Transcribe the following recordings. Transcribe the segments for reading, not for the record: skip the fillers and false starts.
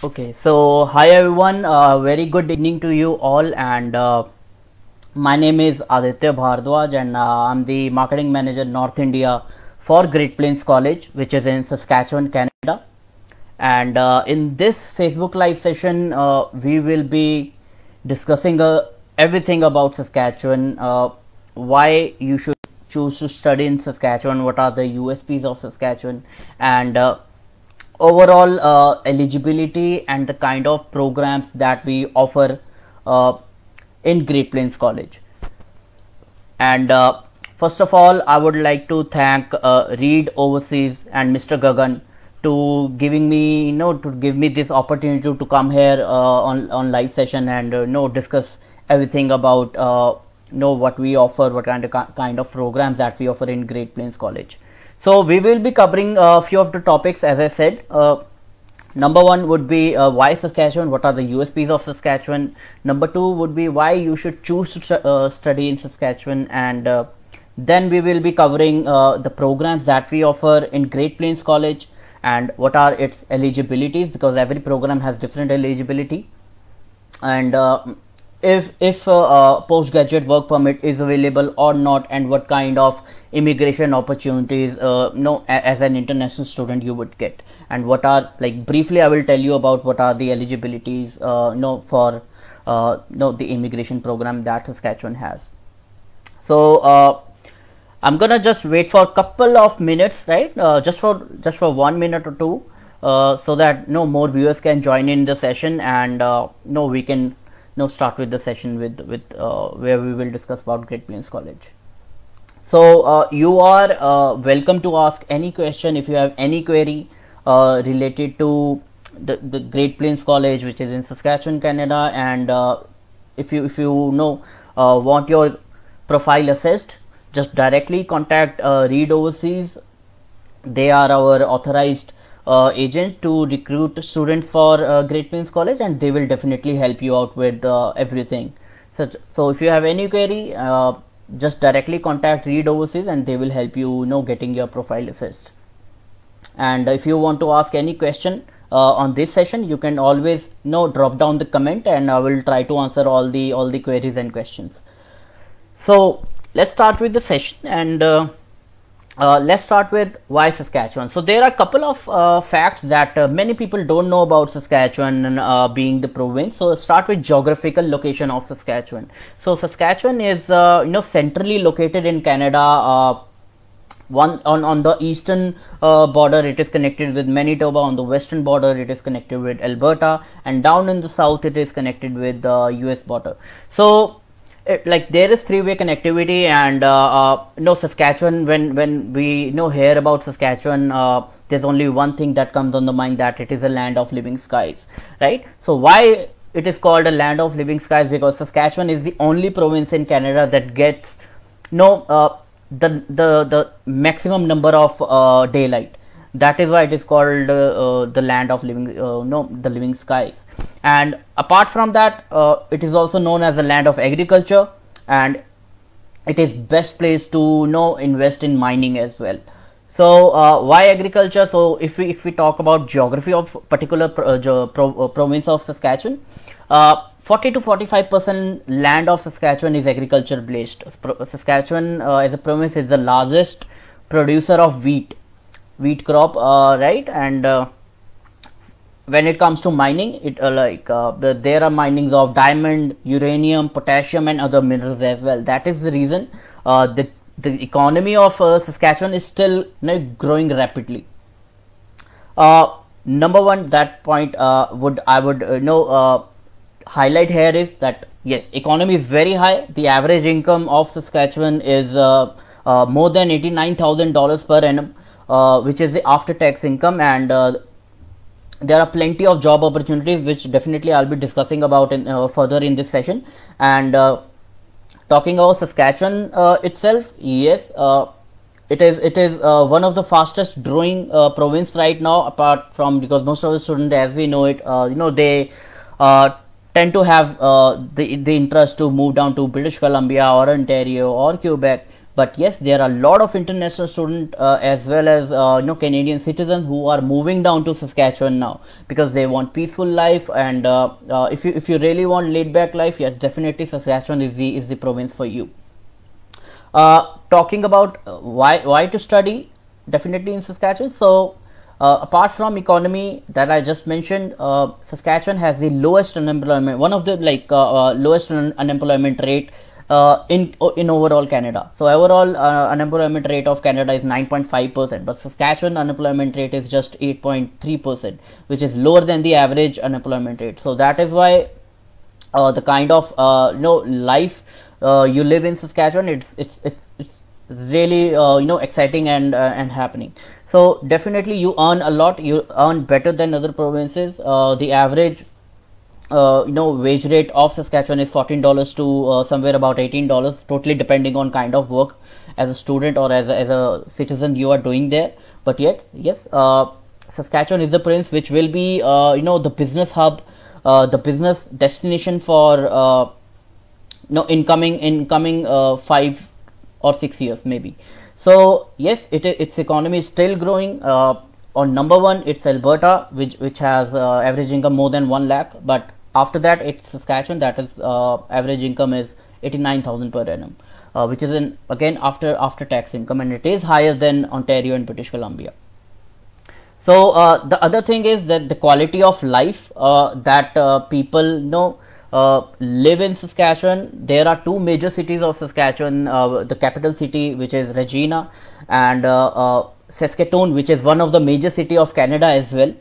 Okay, so hi everyone, very good evening to you all, and my name is Aditya Bhardwaj, and I'm the marketing manager North India for Great Plains College, which is in Saskatchewan, Canada. And in this Facebook Live session, we will be discussing everything about Saskatchewan, why you should choose to study in Saskatchewan, what are the USPs of Saskatchewan, and overall eligibility and the kind of programs that we offer uh, in Great Plains College. And first of all, I would like to thank Reed Overseas and Mr. Gagan to giving me, to give me this opportunity to come here on live session and discuss everything about what we offer, what kind of programs that we offer in Great Plains College. So we will be covering a few of the topics, as I said. Number one would be why Saskatchewan, what are the USPs of Saskatchewan. Number two would be why you should choose to study in Saskatchewan, and then we will be covering the programs that we offer in Great Plains College and what are its eligibilities, because every program has different eligibility, and if postgraduate work permit is available or not, and what kind of immigration opportunities as an international student you would get, and what are, like, briefly I will tell you about what are the eligibilities for the immigration program that Saskatchewan has. So I'm gonna just wait for a couple of minutes, right? Just for 1 minute or two, so that more viewers can join in the session, and we can start with the session with where we will discuss about Great Plains College. So you are welcome to ask any question if you have any query related to the Great Plains College, which is in Saskatchewan, Canada, and if you want your profile assessed, just directly contact Reed Overseas. They are our authorized agent to recruit students for Great Plains College, and they will definitely help you out with everything. So if you have any query, just directly contact Reed Overseas and they will help you getting your profile assessed. And if you want to ask any question on this session, you can always drop down the comment, and I will try to answer all the queries and questions. So let's start with the session, and let's start with why Saskatchewan. So there are a couple of facts that many people don't know about Saskatchewan being the province. So let's start with geographical location of Saskatchewan. So Saskatchewan is centrally located in Canada. One on the eastern border it is connected with Manitoba, on the western border it is connected with Alberta, and down in the south it is connected with the US border. So there is three-way connectivity, and Saskatchewan, when we hear about Saskatchewan, there's only one thing that comes on the mind, that it is a land of living skies, right? So why it is called a land of living skies? Because Saskatchewan is the only province in Canada that gets the maximum number of daylight. That is why it is called the land of living the living skies. And apart from that, it is also known as the land of agriculture, and it is best place to invest in mining as well. So why agriculture? So if we talk about geography of particular province of Saskatchewan, 40 to 45% land of Saskatchewan is agriculture based. Saskatchewan as a province is the largest producer of wheat crop, right? And when it comes to mining, it there are minings of diamond, uranium, potassium, and other minerals as well. That is the reason the economy of Saskatchewan is still growing rapidly. Number one, that point I would highlight here is that yes, economy is very high. The average income of Saskatchewan is more than $89,000 per annum, which is the after-tax income, and there are plenty of job opportunities, which definitely I'll be discussing about further in this session. And talking about Saskatchewan itself, yes, it is one of the fastest growing province right now, apart from, because most of the students, as we know it, they tend to have the interest to move down to British Columbia or Ontario or Quebec. But yes, there are a lot of international students as well as Canadian citizens who are moving down to Saskatchewan now because they want peaceful life. And if you really want laid back life, yes, definitely Saskatchewan is the province for you. Talking about why to study, definitely in Saskatchewan. So apart from economy that I just mentioned, Saskatchewan has the lowest unemployment, one of the lowest unemployment rate in overall Canada. So overall unemployment rate of Canada is 9.5%, but Saskatchewan unemployment rate is just 8.3%, which is lower than the average unemployment rate. So that is why the kind of life you live in Saskatchewan, it's really exciting and happening. So definitely you earn a lot, you earn better than other provinces. The average wage rate of Saskatchewan is $14 to somewhere about $18, totally depending on kind of work as a student or as a citizen you are doing there. But yet, yes, Saskatchewan is the province which will be the business hub, the business destination for incoming 5 or 6 years maybe. So yes, its economy is still growing. On number one, it's Alberta, which has average income more than 1 lakh, but after that it's Saskatchewan, that is average income is 89,000 per annum, which is again after tax income, and it is higher than Ontario and British Columbia. So the other thing is that the quality of life that people live in Saskatchewan. There are two major cities of Saskatchewan, the capital city, which is Regina, and Saskatoon, which is one of the major city of Canada as well.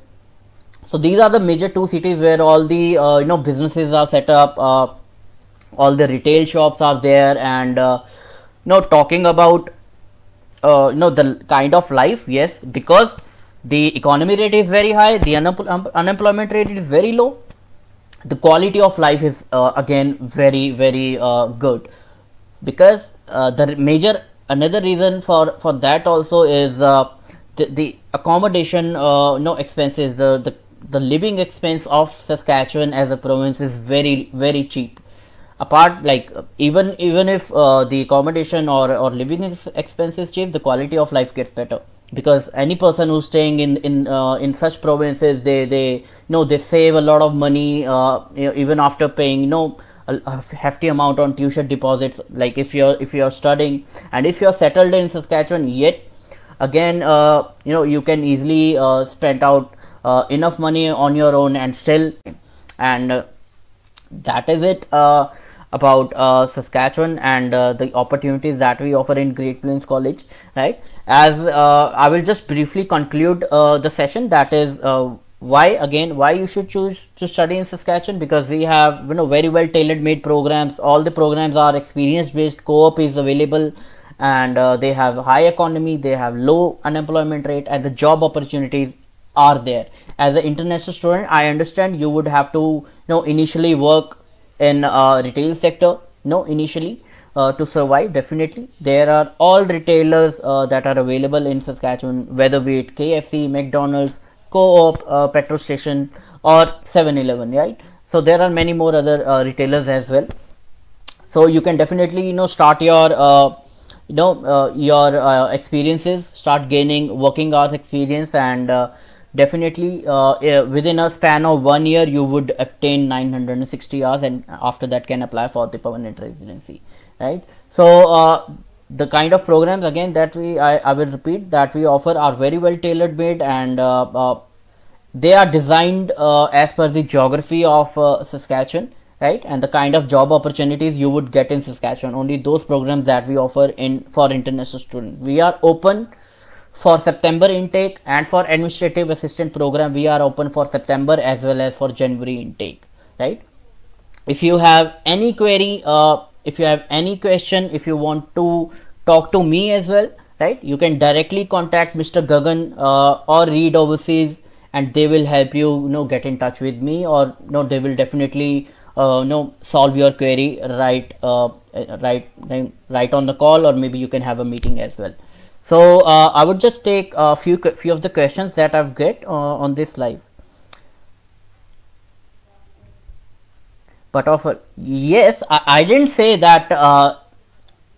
So these are the major two cities where all the businesses are set up, all the retail shops are there, and talking about the kind of life, yes, because the economy rate is very high, the unemployment rate is very low, the quality of life is again very good, because another reason for that also is the accommodation expenses, the living expense of Saskatchewan as a province is very cheap. Apart, even if the accommodation or living expense is cheap, the quality of life gets better, because any person who's staying in such provinces, they save a lot of money even after paying a hefty amount on tuition deposits. Like if you're studying and if you're settled in Saskatchewan, yet again you can easily spend out enough money on your own and still, and that is it about Saskatchewan and the opportunities that we offer in Great Plains College, right? As I will just briefly conclude the session, that is why you should choose to study in Saskatchewan, because we have very well tailored made programs. All the programs are experience based, co-op is available, and they have high economy, they have low unemployment rate, and the job opportunities are there. As an international student, I understand you would have to initially work in retail sector initially to survive. Definitely there are all retailers that are available in Saskatchewan, whether be it KFC, McDonald's, Co-op, petrol station, or 7-Eleven, right? So there are many more other retailers as well. So you can definitely start your experiences, start gaining working hours experience, and definitely within a span of 1 year you would obtain 960 hours, and after that can apply for the permanent residency, right? So the kind of programs again that I will repeat that we offer are very well tailored made, and they are designed as per the geography of Saskatchewan, right? And the kind of job opportunities you would get in Saskatchewan, only those programs that we offer for international students. We are open for September intake, and for administrative assistant program we are open for September as well as for January intake, right? If you have any query, if you have any question, if you want to talk to me as well, right, you can directly contact Mr. Gagan or Reed Overseas, and they will help you get in touch with me, or they will definitely solve your query right on the call, or maybe you can have a meeting as well. So I would just take a few of the questions that I've get on this live. But yes, I didn't say that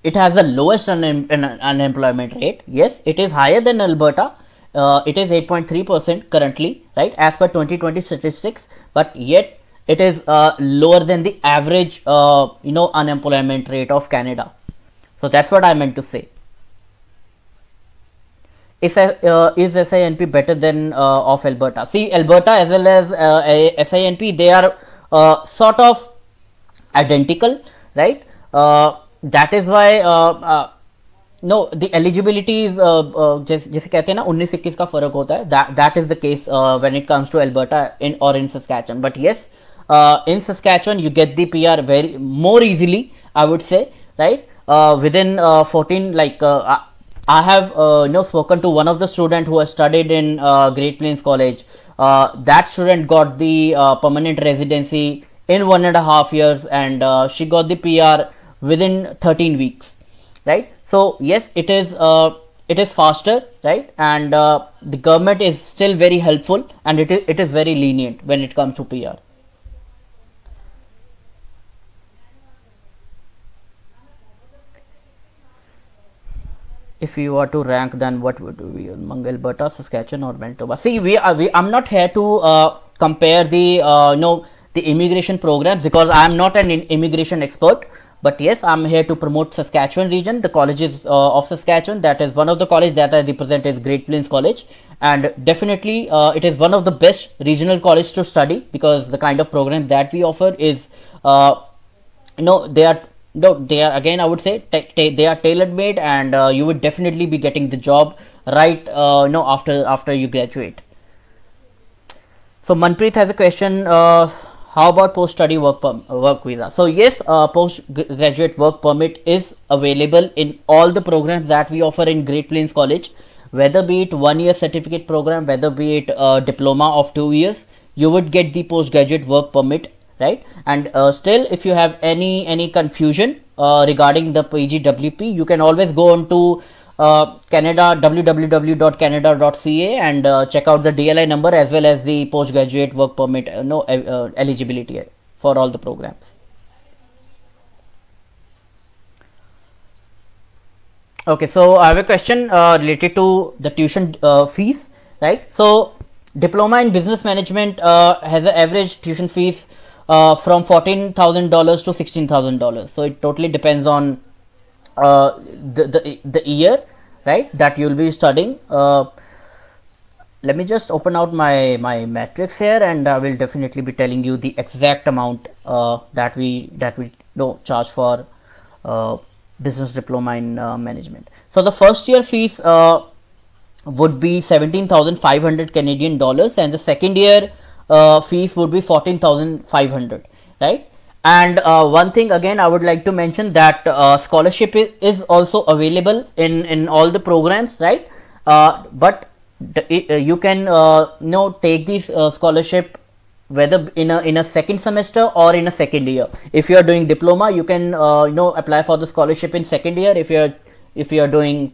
it has the lowest unemployment rate. Yes, it is higher than Alberta. It is 8.3% currently, right, as per 2020 statistics, but yet it is lower than the average unemployment rate of Canada. So that's what I meant to say. Is SINP better than of Alberta? See, Alberta as well as SINP, they are sort of identical, right? That is why no, the eligibility is जैसे कहते हैं ना 19-21 का फर्क होता है. That is the case when it comes to Alberta in Saskatchewan. But yes, in Saskatchewan you get the PR very more easily, I would say, right? Within 14, like I have spoken to one of the student who has studied in Great Plains College. That student got the permanent residency in 1.5 years, and she got the PR within 13 weeks, right? So yes, it is faster, right? And the government is still very helpful, and it is very lenient when it comes to PR. If you were to rank, then what would be among Alberta, Saskatchewan, or Manitoba? See, I'm not here to compare the the immigration programs, because I am not an immigration expert. But yes, I'm here to promote Saskatchewan region, the colleges of Saskatchewan. That is one of the colleges that I represent is Great Plains College, and definitely it is one of the best regional colleges to study, because the kind of program that we offer is they are again, I would say, they are tailor made, and you would definitely be getting the job right after you graduate. So Manpreet has a question. How about post-study work visa? So yes, post-graduate work permit is available in all the programs that we offer in Great Plains College, whether be it 1-year certificate program, whether be it a diploma of 2 years, you would get the post-graduate work permit, right? And still, if you have any confusion regarding the PGWP, you can always go on to Canada, www.canada.ca, and check out the DLI number as well as the postgraduate work permit eligibility for all the programs. Okay, so I have a question related to the tuition fees, right? So diploma in business management has an average tuition fees from $14,000 to $16,000. So it totally depends on the year, right, that you will be studying. Let me just open out my matrix here, and I will definitely be telling you the exact amount that we charge for business diploma in management. So the first year fees would be 17,500 Canadian dollars, and the second year fees would be 14,500, right? And one thing again I would like to mention, that scholarship is also available in all the programs, right? But you can take this scholarship whether in a second semester or in a second year. If you are doing diploma, you can apply for the scholarship in second year. If you are doing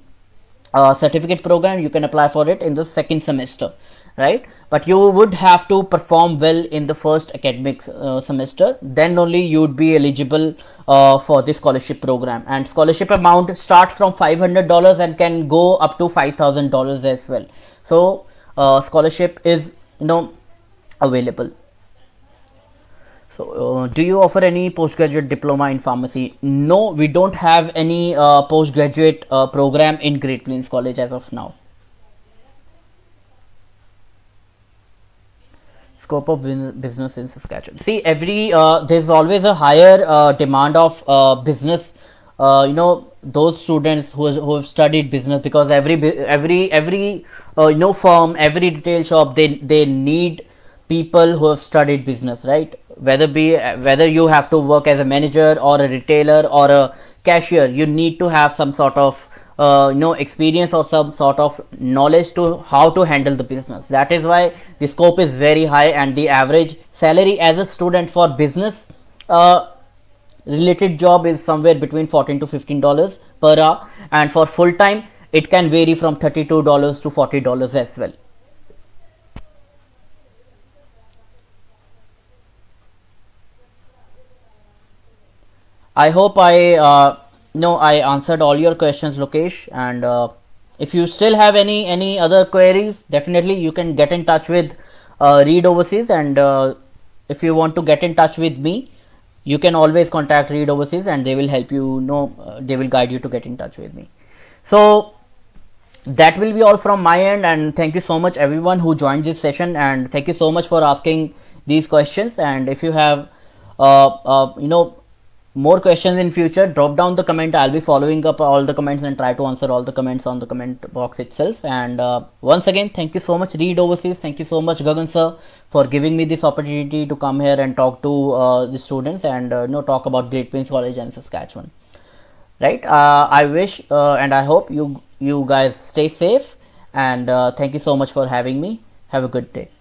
certificate program, you can apply for it in the second semester, right? But you would have to perform well in the first academic semester, then only you would be eligible for the scholarship program. And scholarship amount starts from $500 and can go up to $5,000 as well. So scholarship is available. So do you offer any postgraduate diploma in pharmacy? No, we don't have any postgraduate program in Great Plains College as of now. Scope of business in Saskatchewan. See, there's always a higher demand of business. Those students who have studied business, because every firm, every retail shop, they need people who have studied business, right? Whether you have to work as a manager or a retailer or a cashier, you need to have some sort of experience or some sort of knowledge to how to handle the business. That is why the scope is very high, and the average salary as a student for business related job is somewhere between $14 to $15 per hour, and for full time it can vary from $32 to $40 as well. I hope I no, I answered all your questions, Lokesh, and if you still have any other queries, definitely you can get in touch with Read Overseas, and if you want to get in touch with me, you can always contact Read Overseas and they will help you, they will guide you to get in touch with me. So that will be all from my end, and thank you so much everyone who joined this session, and thank you so much for asking these questions. And if you have more questions in future, drop down the comment. I'll be following up all the comments and try to answer all the comments on the comment box itself. And once again, thank you so much Read Overseas, thank you so much Gagan sir for giving me this opportunity to come here and talk to the students and talk about Great Plains College and Saskatchewan. Right, I wish and I hope you guys stay safe, and thank you so much for having me. Have a good day.